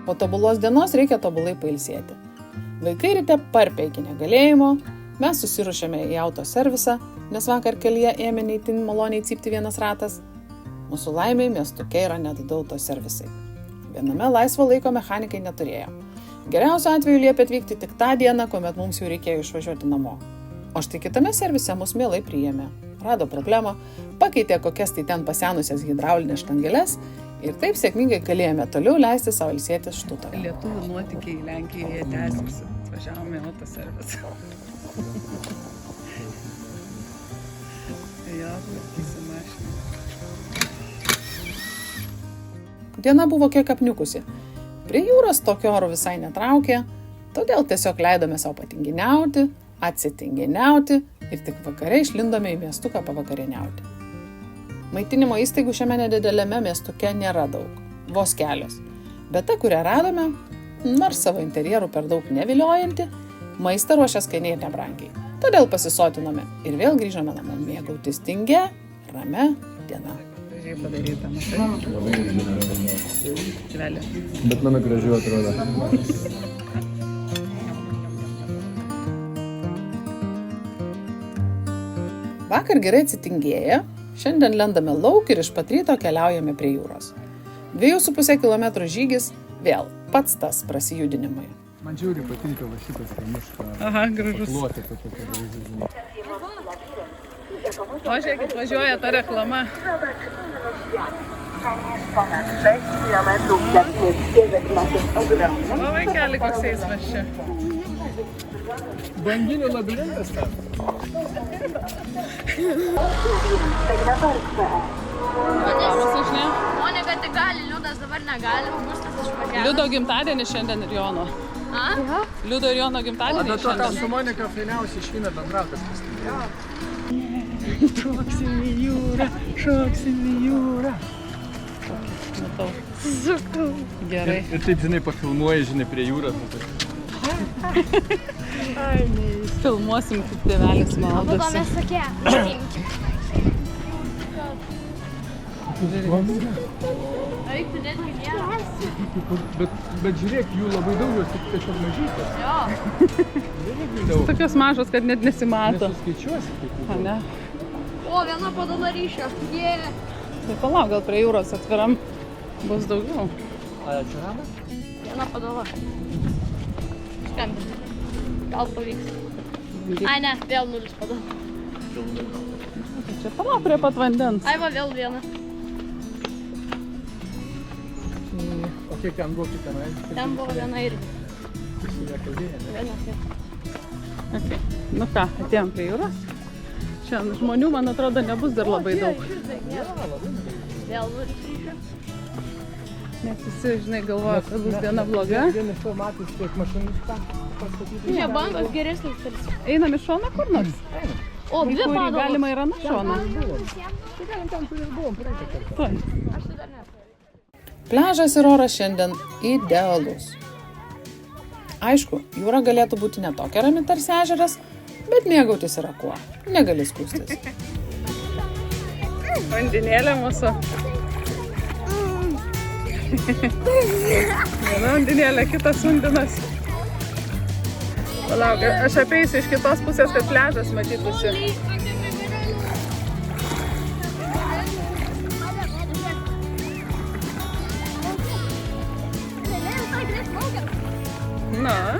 Po tobulos dienos reikia tobulai pailsėti. Vaikai ryte parpia iki negalėjimo, mes susiruošėme į autoservisą, nes vakar kelyje ėmė neįtin maloniai cypti vienas ratas. Mūsų laimei miestuke yra net du autoservisai. Viename laisvo laiko mechanikai neturėjo. Geriausiu atveju liepė atvykti tik tą dieną, kuomet mums jau reikėjo išvažiuoti namo. O štai kitame servise mus mielai priėmė. Rado problemą, pakeitė kokias tai ten pasenusias hidraulinės štangeles ir taip sėkmingai galėjome toliau leisti savo ilsėtis Štutove. Lietuvių nuotykiai Lenkijoje tęsiasi. Atvažiavome į autoservisą. Jo, tvarkysim mašiną. Diena buvo kiek apniukusi. Prie jūros tokio oro visai netraukė, todėl tiesiog leidome savo patinginiauti, atsitinginiauti ir tik vakare išlindome į miestuką pavakarieniauti. Maitinimo įstaigų šiame nedidelėme miestuke nėra daug, vos kelios. Bet ta, kurią radome, nors savo interjerų per daug neviliojanti, maistą ruošia skaniai ir nebrangiai. Todėl pasisotinome ir vėl grįžome namo mėgautis tingia, ramia diena. Gražiai padaryta, matai? Žvelė. Bet mano gražiu atrodo. Vakar gerai atsitingėję, šiandien lendame lauk ir iš pat ryto keliaujame prie jūros. 2,5 km žygis, vėl pats tas prasijudinimui. Man žiūri patinka va šitas miško. Aha, gražus. Paklotė tokia graži. O žiūrėkit, važiuoja ta reklama. O vaikeli, koks eismas čia. Banginių labirintas ten. Reklamos išne. Monika tik gali, Liudas dabar negali, Augustas išvažiavo. Liudo gimtadienis šiandien ir Jono. A? Liudo ir Jono gimtadienis Tau šiandien. su Monika fainiausiai išvyna bendrautas pastabėjo. Šoksim į jūrą, šoksim į jūrą. Matau. Sakau. Gerai. Ir taip, žinai, pafilmuoji, žinai, prie jūros. Filmuosim, kaip tėvelis Po to maudosi. mes sakė. Eik, tu netgi nėra. Bet žiūrėk, jų labai daug, jos tik tiesiog mažytės. Jo. Labai daug. Tokios mažos, kad net nesimato. Nesuskaičiuosi, kaip jų A, ne? O, viena padala ryšio. Jie. Tai palauk, gal prie jūros atviram bus daugiau. A, čia rama? Viena padala. Skambina. Gal pavyks. Ai, ne, vėl 0 padala. Čia palauk prie pat vandens. Ai, va, vėl viena. O kiek ten buvo, kiek tenai? Ten buvo viena irgi. Su ją kalbėjai, ne? Viena taip. Okay. Nu ką, atėjom prie jūros. Šiandien žmonių, man atrodo, nebus dar labai daug. Vėl 0 ryšio. Nes visi, žinai, galvoja, kad bus diena bloga. Vien iš to matys, kiek mašinų pastatyti. Čia bangos geresnis tarsi. Einam iš šono kur nors. O, dvi Kurį padalos. galima ir ant šono. Ten, kur ir buvom, praeitą kartą. Tuoj. Aš tai dar ne. Pliažas ir oras šiandien idealus. Aišku, jūra galėtų būti netokia rami tarsi ežeras, bet mėgautis yra kuo. Negali skųstis. Vandinėlė mūsų. Viena vandinėlė, kitas vandinas. Palauk, aš apeisiu iš kitos pusės, kad pliažas matytųsi. Na,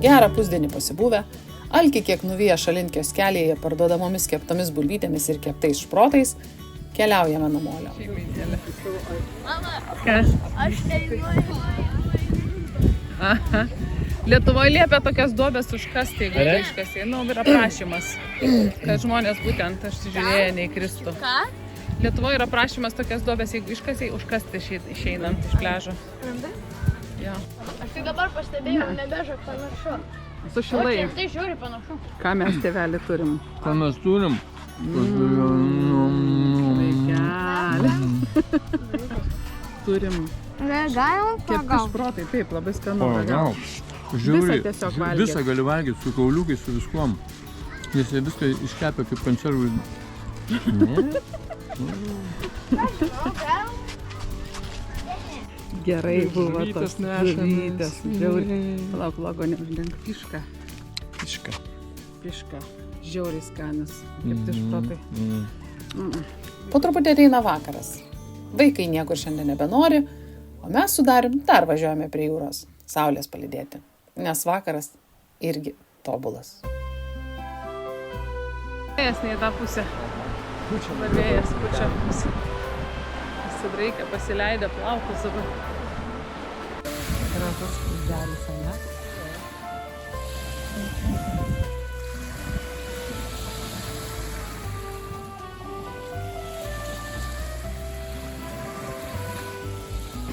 Gerą pusdienį pasibuvę, alkį kiek nuvyję šalin kioskelėje parduodamomis keptomis bulvytėmis ir keptais šprotais, keliaujame namolio. Mama, ką? aš dainuoju. Aha. Lietuvoje liepia tokias duobės užkasti, jeigu tai iškasi. Nu, yra prašymas, kad žmonės būtent žiūrėję neįkristų. Ką? Lietuvoje yra prašymas tokias duobės, jeigu iškasi, užkasti išeinant iš pliažo. Jo. Aš tik dabar pastebėjau, nebežak panašu. O Sušilai. čia tai žiūri panašu. Ką mes tėvelį turim? Ką mes turim? Vaikeli. Turim Galima kepti šprotai, taip, labai skanu. gal. Žiauriai, tiesiog valgyt. visą gali valgyti su kauliukais, su viskuom. Nes jie viską iškepia kaip konservų. Ne? Gerai buvo Žuvytės tos nešamės. žuvytės. Žiauriai. Palauk, logo neuždenk. Piška. Piška. Žiauriai skanas. Kepti šprotai. Po truputį ateina vakaras. Vaikai niekur šiandien nebenori, o mes su Darium dar važiuojame prie jūros, saulės palydėti, nes vakaras irgi tobulas. Vėjas ne į tą pusę. Dabar vėjas pučia pusę. Pasidraikę, pasileidę plaukus dabar. Gražus uždelis, ne?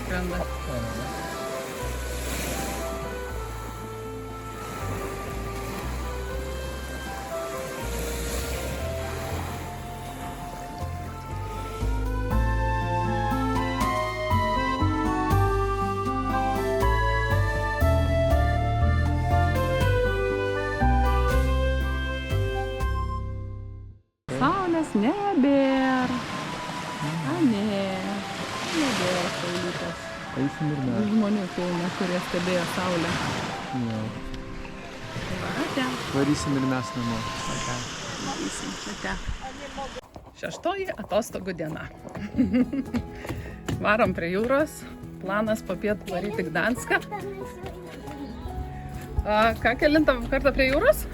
Skrenda. Saulės nebėr. A, ne. Nebėr saulytės. Eisim ir mes. Žmonių pilna, kurie stebėjo saulę. Varysim ir mes namo. Šeštoji atostogų diena. Varom prie jūros. Planas popietų varyti Gdanską. Ką kelintą kartą prie jūros?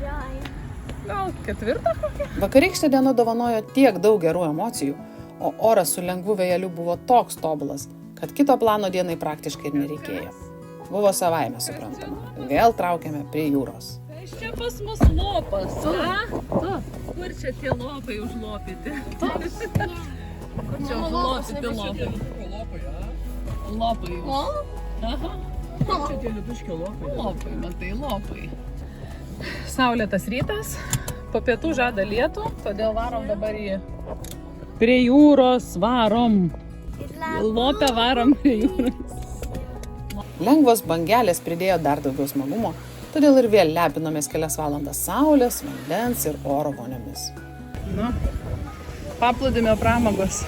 Gal ketvirtą kokį? Vakarykštė diena dovanojo tiek daug gerų emocijų, o oras su lengvu vėjeliu buvo toks tobulas, kad kito plano dienai praktiškai ir nereikėjo. Buvo savaime suprantama. Vėl traukėme prie jūros. Čia pas mus lopas, Kur čia tie lopai užlopyti? Kur čia užlopyti lopai? Lopai jūs. Aha. Čia tie lietuški lopai. Lopai, matai, lopai. Saulėtas rytas, po pietų žada lietų, todėl varom dabar į... Prie jūros varom. Į lopę varom prie jūros. Lengvos bangelės pridėjo dar daugiau smagumo, todėl ir vėl lepinomės kelias valandas saulės, vandens ir oro voniomis. Nu, paplūdimio pramogos.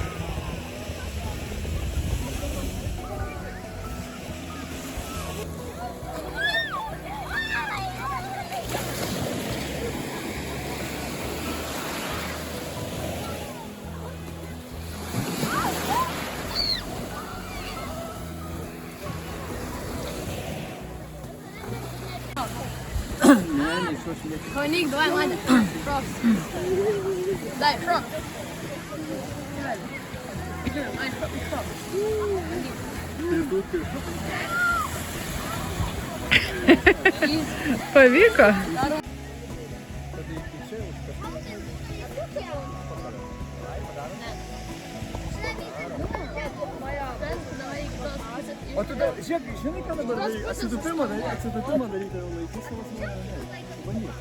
Konik, давай, Ладя. Просто. Дай, просто. Pavyko? O tada, žiūrėk, žinai, ką dabar darai? Atsitupimą daryti, laikysi vos ne. Bandyk.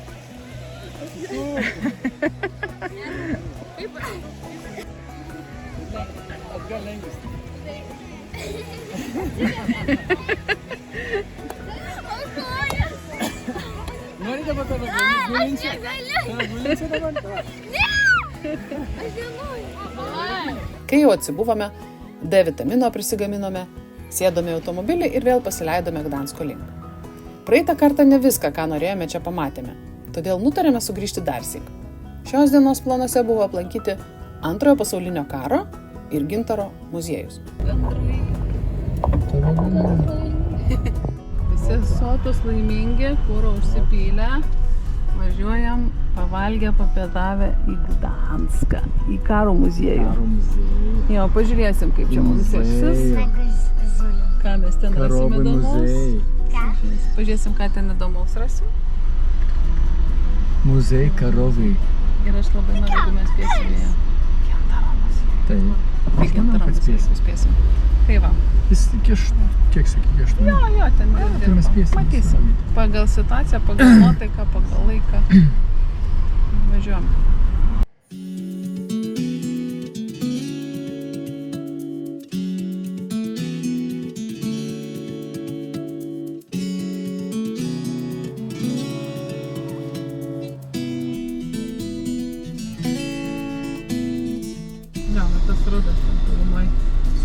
Atgal lengvis. Nori dabar tave gulinsi? Tave gulinsi dabar? Kai jau atsibuvome, D vitamino prisigaminome, sėdome į automobilį ir vėl pasileidome Gdansko link. Praeitą kartą ne viską, ką norėjome, čia pamatėme, todėl nutarėme sugrįžti darsyk. Šios dienos planuose buvo aplankyti Antrojo pasaulinio karo ir gintaro muziejus. Visi sotus laimingi, kuro užsipylę, važiuojam pavalgę, papietavę į Gdanską, į karo muziejų. Jo, pažiūrėsim, kaip čia mums seksis. Ką mes ten rasim įdomaus. Pažiūrėsim, ką ten įdomaus rasim. Muziejai karovai. Ir aš labai noriu, jeigu mes spėsim į Gintaro muziejų. Tai Gintaro muziejų spėsim. Tai va. jis iki kiek sakė, iki 8? Jo, ten Tai mes dirba. spėsim. Matysim. Pagal situaciją, pagal nuotaiką, pagal laiką. Važiuojam.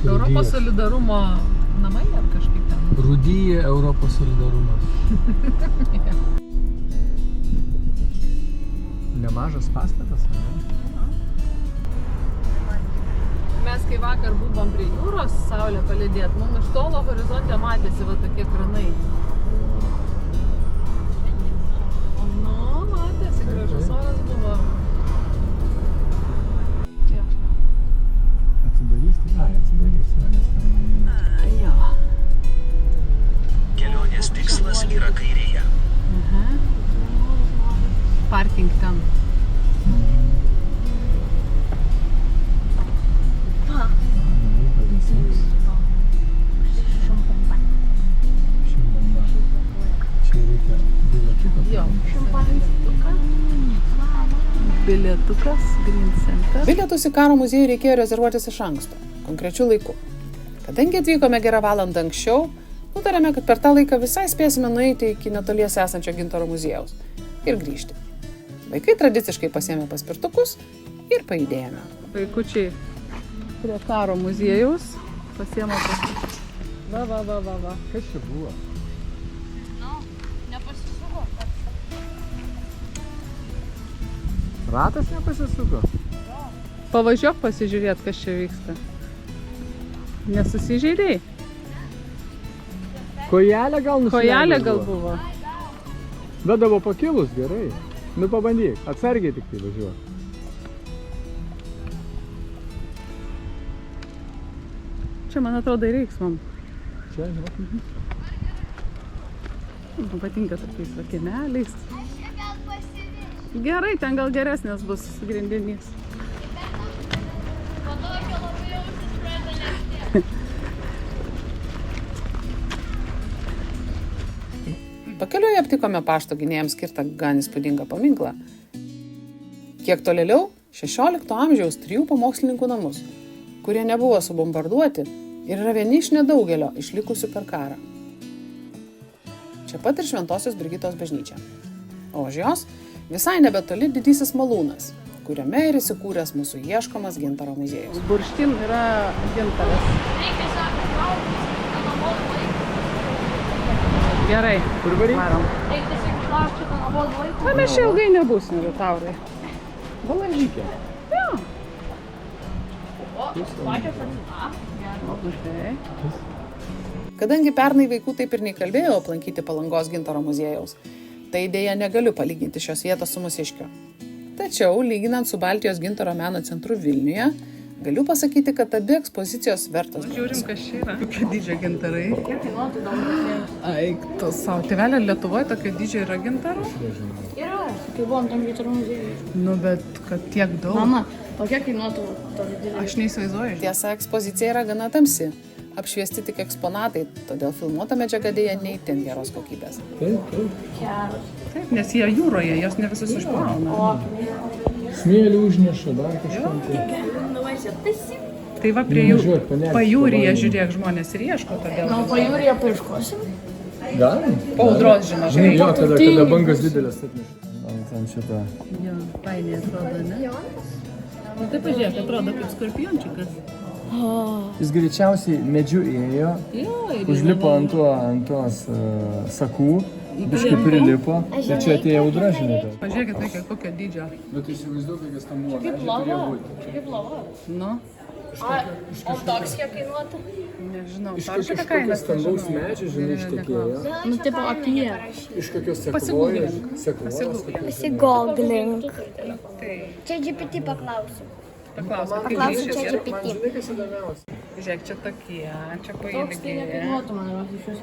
Europos solidarumo namai ar kažkaip ten? Rūdyje Europos solidarumas. Nemažas pastatas, ne? Mes kai vakar buvom prie jūros, saulė palydėt, mums iš tolo horizonte matėsi va tokie kranai. Nu, matėsi, gražus oras buvo. Atsidarys, tai atsidarys. Jo. Kelionės tikslas yra kairėje. Parking ten. Jo. Bilietukas, Green Center. Bilietus į karo muziejų reikėjo rezervuotis iš anksto, konkrečiu laiku. Kadangi atvykome gerą valandą anksčiau, nutarėme, kad per tą laiką visai spėsime nueiti iki netoliese esančio gintaro muziejaus ir grįžti. Vaikai tradiciškai pasiėmė paspirtukus ir pajudėjome. Vaikučiai prie karo muziejaus pasiėmė paspirtukus. Va. Kas čia buvo? Nu, nepasisuko. Ratas nepasisuko? Pavažiuok pasižiūrėt, kas čia vyksta. Nesusižeidėjai? Kojelė gal nusileido? Kojelė gal buvo. Bet dabar pakilus gerai. Nu pabandyk, atsargiai tik tai važiuok. Čia, man atrodo, reiks man. Čia, žinok. Man patinka tokiais va kiemeliais. Gerai, ten gal geresnės bus grindinys. Pakeliui aptikome pašto gynėjams skirtą gan įspūdingą paminklą. Kiek tolėliau 16 amžiaus 3 pamokslininkų namus, kurie nebuvo subombarduoti ir yra vieni iš nedaugelio išlikusių per karą. Čia pat ir Šventosios Brigitos bažnyčia. O už jos visai nebetoli didysis malūnas, kuriame ir įsikūręs mūsų ieškomas gintaro muziejus. Burštin yra gintaras. Reikia sako, trauktis, Gerai, Kur varyk? varom. reikia tiesiog išlaukti ten abudu laikų. Na, mes čia ilgai nebūsim, Liutaurai. Valandžykė. Jo. O, pačios atsitą. Okay. Kadangi pernai vaikų taip ir nekalbėjau aplankyti Palangos gintaro muziejaus, tai dėja negaliu palyginti šios vietos su Mūsiškiu. Tačiau, lyginant su Baltijos gintaro meno centru Vilniuje, galiu pasakyti, kad abi ekspozicijos vertos. Žiūrim, kas čia yra. Kokie dydžio gintarai. Kiek kainuotų daug muziejus? Eik tu savo. Tėvelė, Lietuvoje tokio dydžio yra gintarų? Yra, kai buvom tam gitarų muziejui. Nu, bet kad tiek daug. Mama, o kiek kainuotų tokį didelį? Aš neįsivaizduoju. Tiesa, ekspozicija yra gana tamsi, apšviesti tik eksponatai, todėl filmuota medžiaga dėja ne itin geros kokybės. Geras. Taip, nes jie jūroje, jos ne visus išplauna. O, Smėlį užneša, dar kažkam. Tai va prie Nuvažiuot, panerti, pajūryje, pavalgyti. žiūrėk, žmonės ir ieško todėl. gal pajūryje paieškosim? Galim? Po audros, žinau. Žinai, jo, kada bangas didelės atneša. Ten šitą. Jo, painiai atrodo, ne? O taip pažiūrėk, atrodo kaip skorpiončiukas. Jis greičiausiai medžiu ėjo, Jo, ir užlipo ant tos sakų, biškai prilipo ir čia atėjo audra, žinai. Pažiūrėkit, reikia kokio dydžio. Bet įsivaizduok, kokias tam buvo. Kaip lava. Kaip lava. Nu, O toks kiek kainuotų? nežinau. Iš Ar šitą kainą stambaus medžio, žinai, ištekėjo. Nu, tipo apie. Iš kokios Pasigūglink. sekvojos. Pasigooglink. Tai Čia GPT paklausiu. paklausiu, kaip Paklausiu dydžio čia yra. Man GPT. žinai, kas įdomiausia. Žiūrėk, čia tokie, čia Toks tai pailgėję. nekainuotų, man atrodo, iš vis.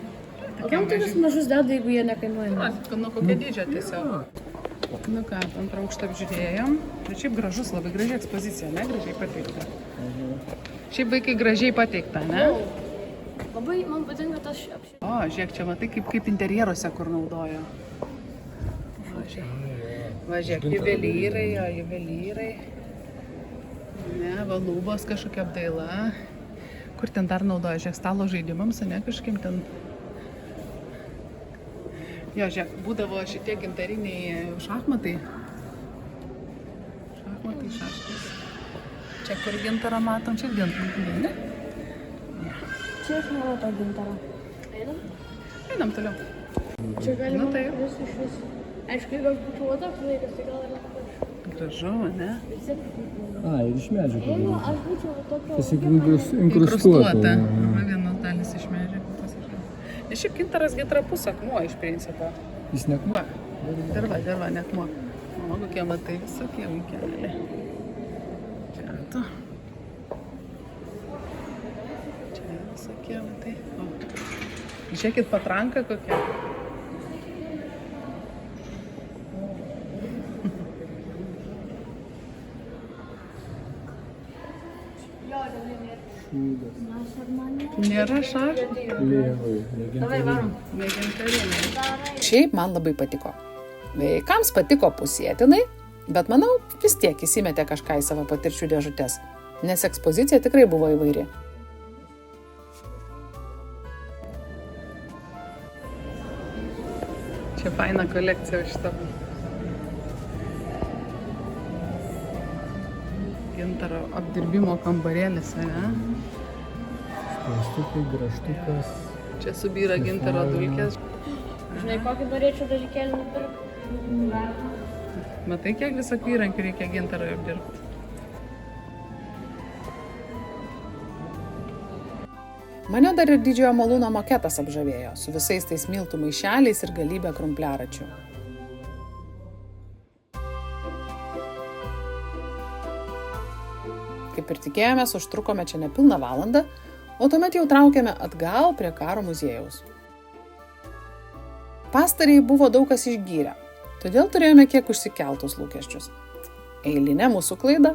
O kam tokius mažus deda, jeigu jie nekainuoja? Nu, kokia dydžio tiesiog. Nu ką, antrą aukštą apžiūrėjom. Bet šiaip gražus, labai graži ekspozicija, ne? Gražiai pateikta. Šiaip vaikai gražiai pateikta, ne? Labai man patinka tas apšvietimas. O, žiūrėk, čia matai, kaip interjeruose kur naudojo. Va, žiūrėk, juvelyrai, jo, juvelyrai. Ne, va, lubos kažkokia apdaila. Kur ten dar naudoja, žiūrėk, stalo žaidimams, ne, kažkim ten. Jo, žiūrėk, būdavo šitie gintariniai šachmatai. Šachmatai, šaškas. Čia kur gintarą matom, čia gintarą, ne? Čia aš noriu to gintaro. Einam toliau. Čia galima Nu, taip. vis iš vis. Aišku, jeigu aš būčiau va toks vaikas, tai gal ir nepaprašau. Gražu, ne? A, ir iš medžio Jeigu aš būčiau va tokio... Tiesiog Inkrustuota. inkrustuota. Va, vienas dalis iš medžio, kitas iš medžio. Ir šiaip gintaras gi trapus akmuo iš principo. Jis nekmo. Va, dirva, ne akmuo. O, kokie matai visokie vaikeliai. Čia tu. Čia visokie matai. O. Žiūrėkit, patranka kokia. Nėra šašų. Mėgintarinė. Šiaip man labai patiko. Vaikams patiko pusėtinai, bet manau vis tiek įsimetė kažką į savo patirčių dėžutės, nes ekspozicija tikrai buvo įvairi. Čia faina kolekcija šito. Gintaro apdirbimo kambarėlis, ne? Spaustukai, graštukas. Čia subyra gintaro dulkės. Žinai, kokį norėčiau dalykėlį nupirkti? Matai, kiek visokių įrankių reikia gintarui apdirbti. Mane dar ir didžiojo malūno maketas apžavėjo, su visais tais miltų maišeliais ir galybė krumpliaračių. Kaip ir tikėjomės, užtrukome čia nepilną valandą, o tuomet jau traukėme atgal prie karo muziejaus. Pastariai buvo daug kas išgyrę, todėl turėjome kiek užsikeltus lūkesčius. Eilinė mūsų klaida.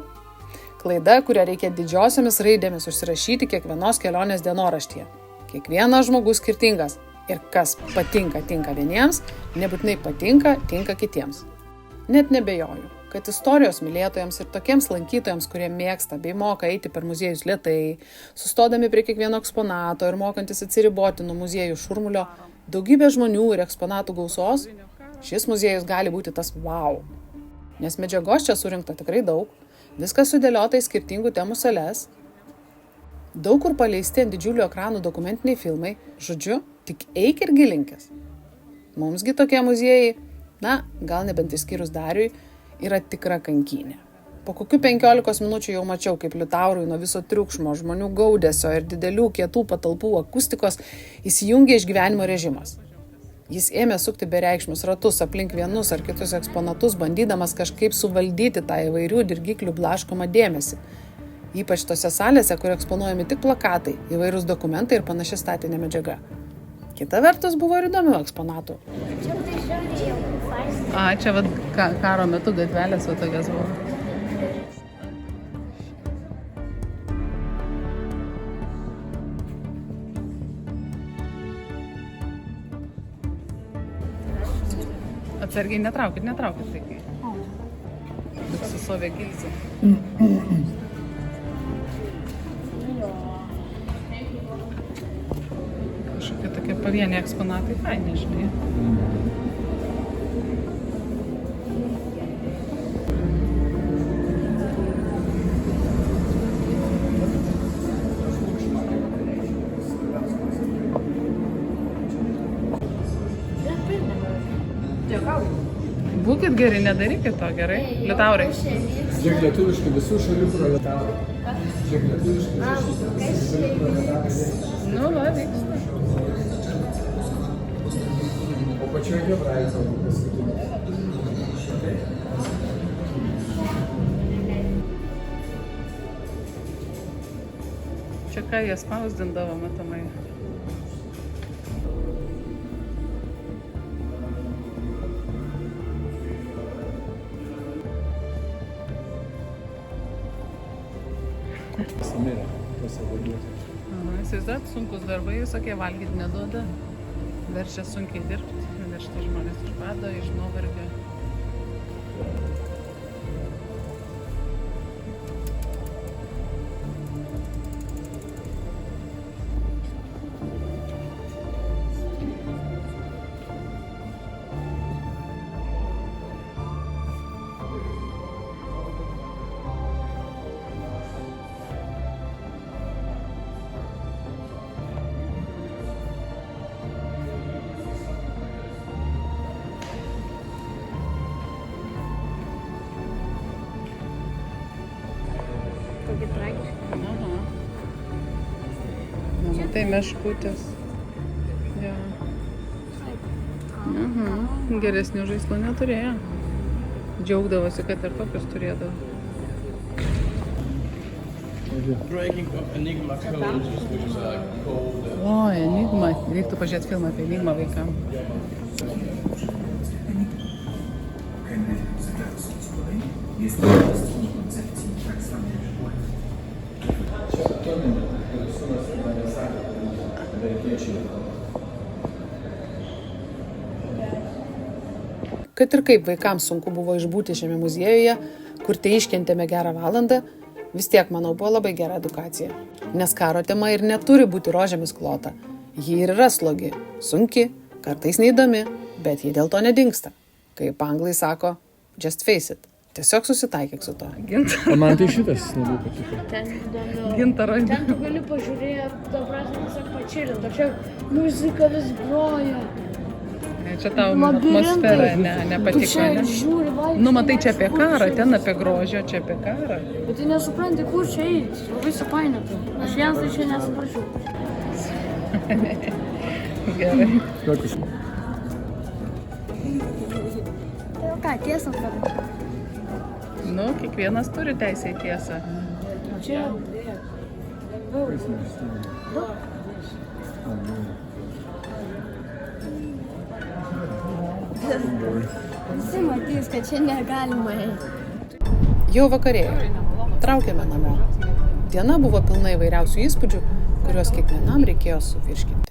Klaida, kurią reikia didžiosiomis raidėmis užsirašyti kiekvienos kelionės dienoraštyje. Kiekvienas žmogus skirtingas ir kas patinka, tinka vieniems, nebūtinai patinka, tinka kitiems. Net nebejoju, kad istorijos mylėtojams ir tokiems lankytojams, kurie mėgsta bei moka eiti per muziejus lėtai, sustodami prie kiekvieno eksponato ir mokantis atsiriboti nuo muziejų šurmulio, daugybė žmonių ir eksponatų gausos, šis muziejus gali būti tas wow. Nes medžiagos čia surinkta tikrai daug, viskas sudėliota į skirtingų temų sales, daug kur paleisti ant didžiulių ekranų dokumentiniai filmai, žodžiu, tik eik ir gilinkis. Mumsgi tokie muziejai, na, gal nebent išskyrus Dariui, yra tikra kankynė. Po kokių 15 minučių jau mačiau, kaip Liutaurui nuo viso triukšmo, žmonių gaudesio ir didelių kietų patalpų akustikos įsijungė išgyvenimo režimas. Jis ėmė sukti bereikšmius ratus aplink vienus ar kitus eksponatus, bandydamas kažkaip suvaldyti tą įvairių dirgiklių blaškomą dėmesį. Ypač tose salėse, kur eksponuojami tik plakatai, įvairūs dokumentai ir panaši statinė medžiaga. Kita vertus buvo ir įdomių eksponatų. A, čia vat karo metu gatvelės va tokias buvo. Atsargiai netraukit, tai kai. Tik susovė gilsi. Kažkokie tokie pavieniai eksponatai, faini, žinai. Būkit geri, nedarykit to, gerai? Liutaurai. Žiūrėk lietuviškai visų šalių proletaro. Žiūrėk lietuviškai visų šalių proletaro. Nu, va, vyksta. O pačioje hebrajų kalbų paskutinė. Čia ką jie spausdindavo, matomai. Pasimirė, pasavaduoti. Įsivaizduot, sunkus darbai, visokie valgyti neduoda. Verčia sunkiai dirbti, vežti žmonės iš bado, iš nuovargio. tokie tragiški. Aha. Nu, matai, meškutės. Ja. Geresnių žaislų neturėjo. Džiaugdavosi, kad ir tokius turėdavo. O, Enigma. Reiktų pažiūrėti filmą apie Enigmą vaikam. Kad ir kaip vaikams sunku buvo išbūti šiame muziejuje, kur te iškentėme gerą valandą, vis tiek, manau, buvo labai gera edukacija. Nes karo tema ir neturi būti rožėmis klota. Ji ir yra slogi, sunki, kartais neįdomi, bet ji dėl to nedingsta. Kaip anglai sako, just face it. Tiesiog susitaikyk su to. O man tai šitas labai patiko. Ten įdomu. Gintaro. Ten tu gali pažiūrėti, ta prasme, tiesiog pačilinti. O čia muzika vis groja. Čia tau atmosfera nepatiko, Čia ne? žiūri, vaikštai. Nu, matai, čia apie karą, ten apie grožio, čia apie karą. Bet tai nesupranti, kur čia eiti. Labai supainiota. Aš vienas tai čia nesupračiau. Gerai. Tokius. Tai ką, tiesą sakau. Nu, kiekvienas turi teisę į tiesą. Čia Visi matys, kad čia negalima eiti. Jau vakarėjo. Traukėme namo. Diena buvo pilna įvairiausių įspūdžių, kuriuos kiekvienam reikėjo suvirškinti.